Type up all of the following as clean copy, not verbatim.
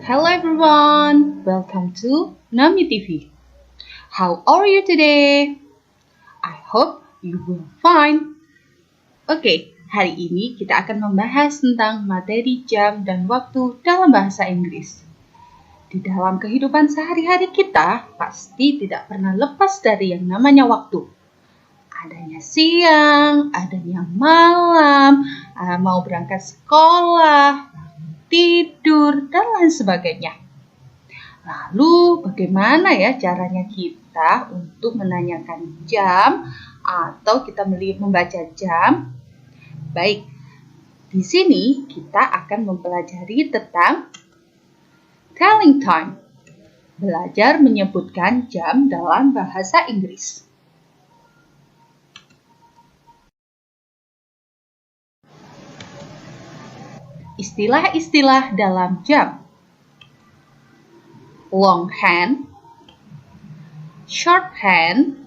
Hello everyone, welcome to Nami TV. How are you today? I hope you will fine. Oke, hari ini kita akan membahas tentang materi jam dan waktu dalam bahasa Inggris. Di dalam kehidupan sehari-hari kita, pasti tidak pernah lepas dari yang namanya waktu. Adanya siang, adanya malam, mau berangkat sekolah, tidur, dan lain sebagainya. Lalu bagaimana ya caranya kita untuk menanyakan jam atau kita membaca jam? Baik, di sini kita akan mempelajari tentang telling time. Belajar menyebutkan jam dalam bahasa Inggris. Istilah-istilah dalam jam. Long hand, short hand,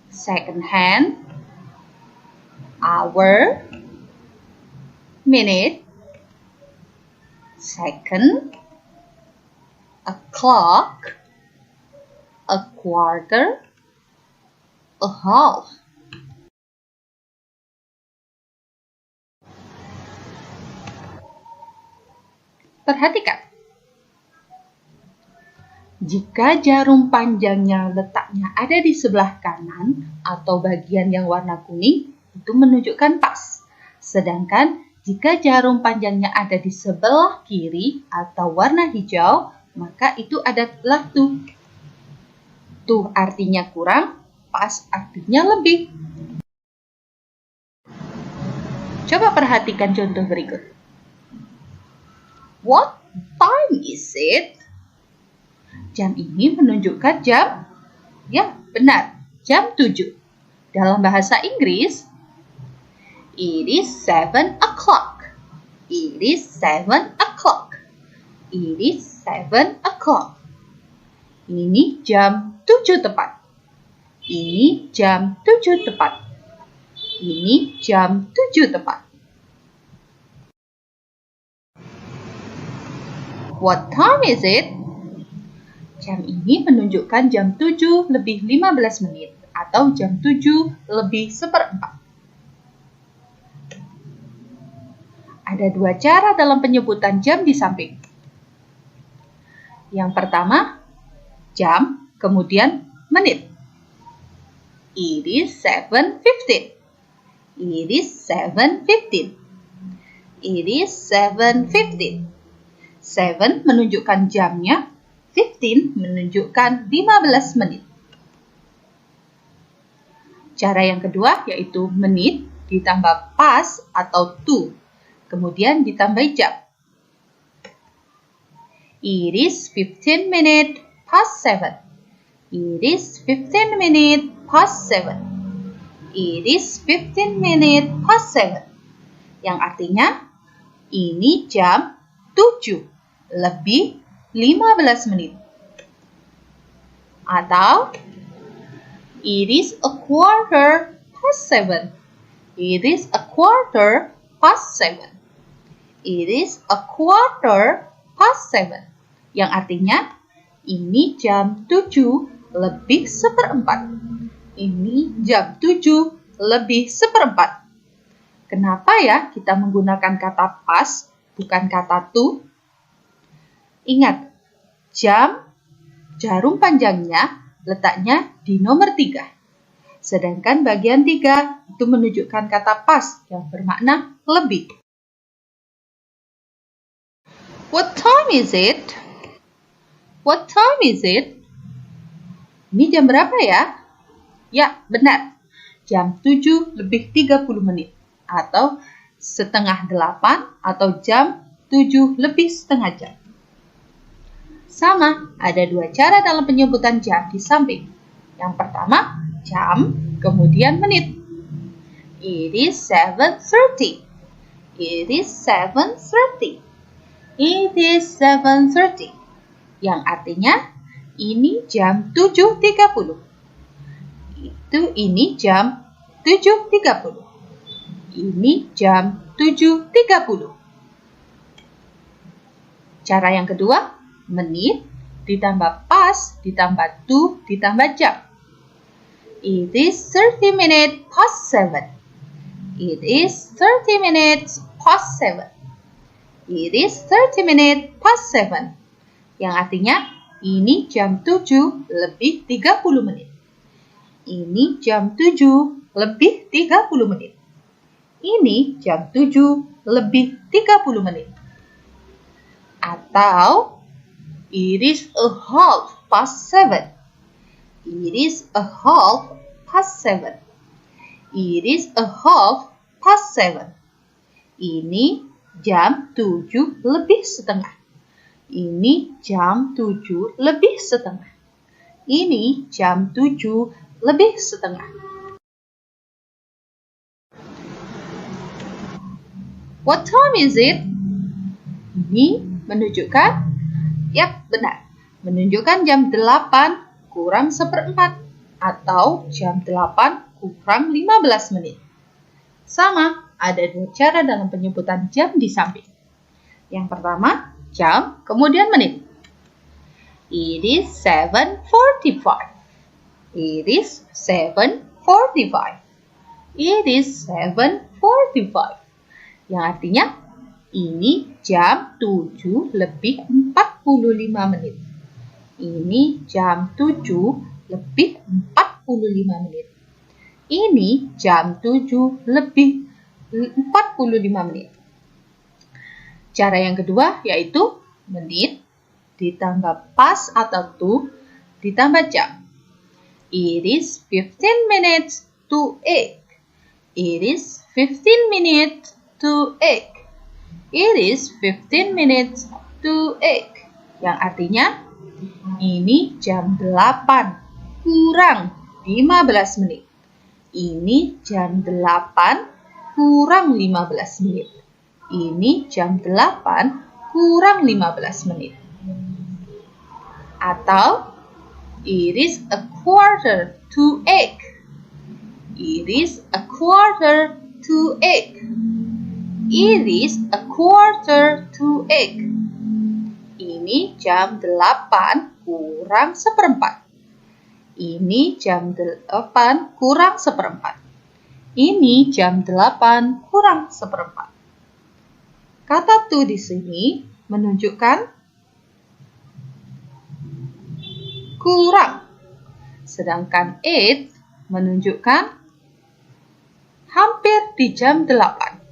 second hand, hour, minute, second, a clock, a quarter, a half. Perhatikan, jika jarum panjangnya letaknya ada di sebelah kanan atau bagian yang warna kuning, itu menunjukkan pas. Sedangkan jika jarum panjangnya ada di sebelah kiri atau warna hijau, maka itu adalah tuh. Tuh artinya kurang, pas artinya lebih. Coba perhatikan contoh berikut. What time is it? Jam ini menunjukkan jam, ya benar, jam 7. Dalam bahasa Inggris, it is 7 o'clock. It is 7 o'clock. It is 7 o'clock. Ini jam 7 tepat. Ini jam 7 tepat. Ini jam 7 tepat. What time is it? Jam ini menunjukkan jam 7 lebih 15 menit atau jam 7 lebih 1/4. Ada dua cara dalam penyebutan jam di samping. Yang pertama, jam, kemudian menit. It is 7:15. It is 7:15. It is 7:15. 7 menunjukkan jamnya, 15 menunjukkan 15 menit. Cara yang kedua yaitu menit ditambah pas atau to, kemudian ditambah jam. It is 15 minutes past 7. It is 15 minutes past 7. It is 15 minutes past 7. Yang artinya ini jam 7 lebih 15 menit. Atau it is a quarter past 7. It is a quarter past 7. It is a quarter past 7. Yang artinya ini jam 7 lebih 1/4. Ini jam 7 lebih 1/4. Kenapa ya kita menggunakan kata pas, bukan kata to? Ingat, jarum panjangnya letaknya di nomor 3. Sedangkan bagian 3 itu menunjukkan kata pas yang bermakna lebih. What time is it? What time is it? Ini jam berapa ya? Ya, benar. Jam 7 lebih 30 menit. Atau setengah 8 atau jam 7 lebih setengah jam. Sama, ada dua cara dalam penyebutan jam di samping. Yang pertama, jam, kemudian menit. It is 7:30. It is 7:30. It is 7:30. Yang artinya, ini jam 7.30. Ini jam 7.30. Ini jam 7.30. Cara yang kedua, menit ditambah past ditambah to ditambah jam. It is 30 minutes past 7. It is 30 minutes past 7. It is 30 minutes past 7. Yang artinya, ini jam 7 lebih 30 menit. Ini jam 7 lebih 30 menit. Ini jam 7 lebih 30 menit. Atau, it is a half past 7. It is a half past 7. It is a half past 7. Ini jam 7 lebih setengah. Ini jam 7 lebih setengah. Ini jam 7 lebih setengah. What time is it? Ini menunjukkan, yap benar, menunjukkan jam 8 kurang 1/4 atau jam 8 kurang 15 menit. Sama, ada dua cara dalam penyebutan jam di samping. Yang pertama, jam, kemudian menit. It is 7:45. It is 7:45. It is 7:45. Yang artinya, ini jam 7 lebih 45 menit. Ini jam 7 lebih 45 menit. Ini jam 7 lebih 45 menit. Cara yang kedua yaitu menit ditambah past atau to ditambah jam. It is 15 minutes to 8. It is 15 minutes to 8. It is 15 minutes to 8. Yang artinya, ini jam 8 kurang 15 menit. Ini jam 8 kurang 15 menit. Ini jam 8 kurang 15 menit. Atau, it is a quarter to 8. It is a quarter to 8. It is a quarter to 8. Ini jam 8 kurang 1/4. Ini jam 8 kurang 1/4. Ini jam 8 kurang 1/4. Kata to di sini menunjukkan kurang. Sedangkan 8 menunjukkan hampir di jam 8.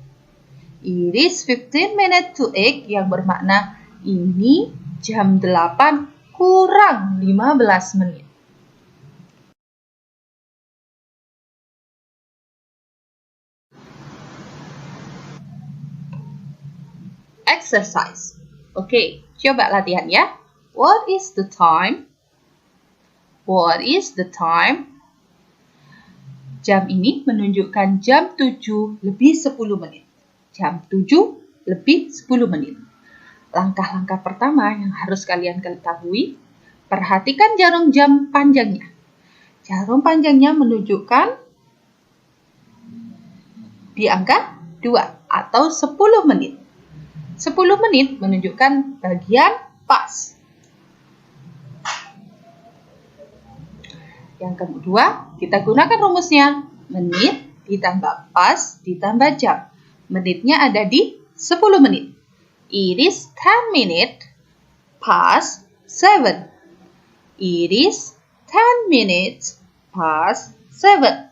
It is 15 minutes to 8 yang bermakna ini jam 8 kurang 15 menit. Exercise. Oke, coba latihan ya. What is the time? What is the time? Jam ini menunjukkan jam 7 lebih 10 menit. Jam 7 lebih 10 menit. Langkah-langkah pertama yang harus kalian ketahui, perhatikan jarum jam panjangnya. Jarum panjangnya menunjukkan di angka 2 atau 10 menit. 10 menit menunjukkan bagian pas. Yang kedua, kita gunakan rumusnya. Menit ditambah pas ditambah jam. Menitnya ada di 10 menit. It is 10 minutes past 7. It is 10 minutes past 7.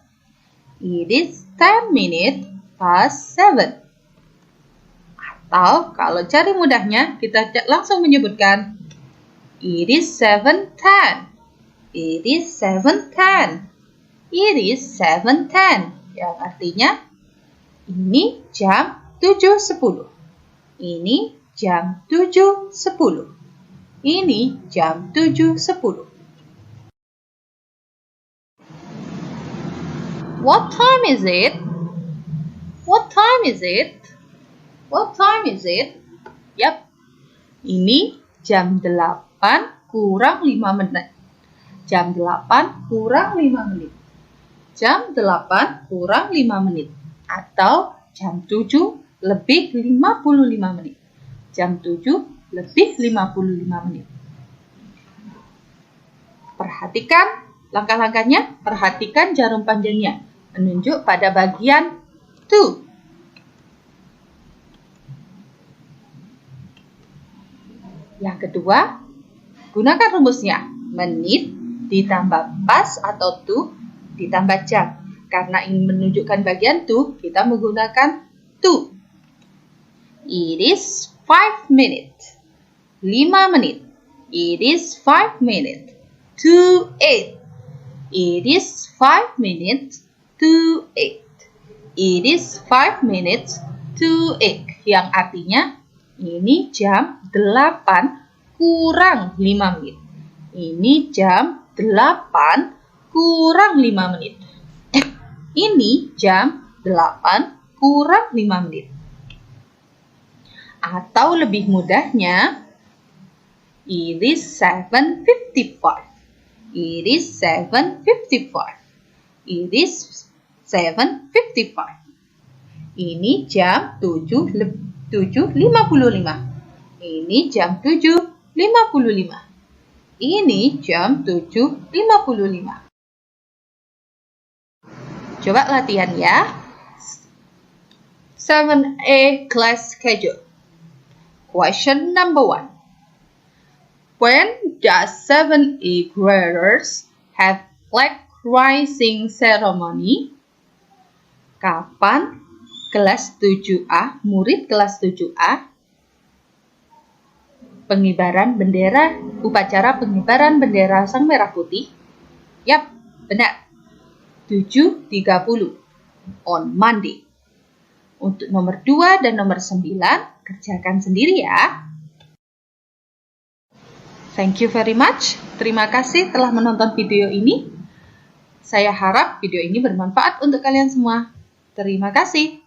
It is 10 minutes past 7. Atau kalau cari mudahnya, kita langsung menyebutkan it is 7:10. It is 7:10. It is 7:10. Yang artinya ini jam 7:10. Ini jam 7:10. Ini jam 7:10. What time is it? What time is it? What time is it? Yap, ini jam 8 kurang 5 menit. Jam 8 kurang 5 menit. Jam 8 kurang 5 menit. Atau jam 7 lebih 55 menit. Jam 7 lebih 55 menit. Perhatikan langkah-langkahnya, perhatikan jarum panjangnya, menunjuk pada bagian to. Yang kedua, gunakan rumusnya, menit ditambah pas atau to ditambah jam. Karena ingin menunjukkan bagian to, kita menggunakan to. It is 5 minutes. 5 menit. It is 5 minutes to 8. It is 5 minutes to 8. It is 5 minutes to 8. Yang artinya ini jam 8 kurang 5 menit. Ini jam 8 kurang 5 menit. Ini jam 8 kurang 5 menit. Atau lebih mudahnya, it is 7:55. It is 7:55. It is 7:55. Ini jam 7:55. Ini jam 7:55. Ini jam 7:55. Coba latihan ya. 7A class schedule. Question number 1. When does 7A graders have flag raising ceremony? Kapan kelas 7A, murid kelas 7A, upacara pengibaran bendera Sang Merah Putih? Yap, benar. 7:30 on Monday. Untuk nomor 2 dan nomor 9, kerjakan sendiri ya. Thank you very much. Terima kasih telah menonton video ini. Saya harap video ini bermanfaat untuk kalian semua. Terima kasih.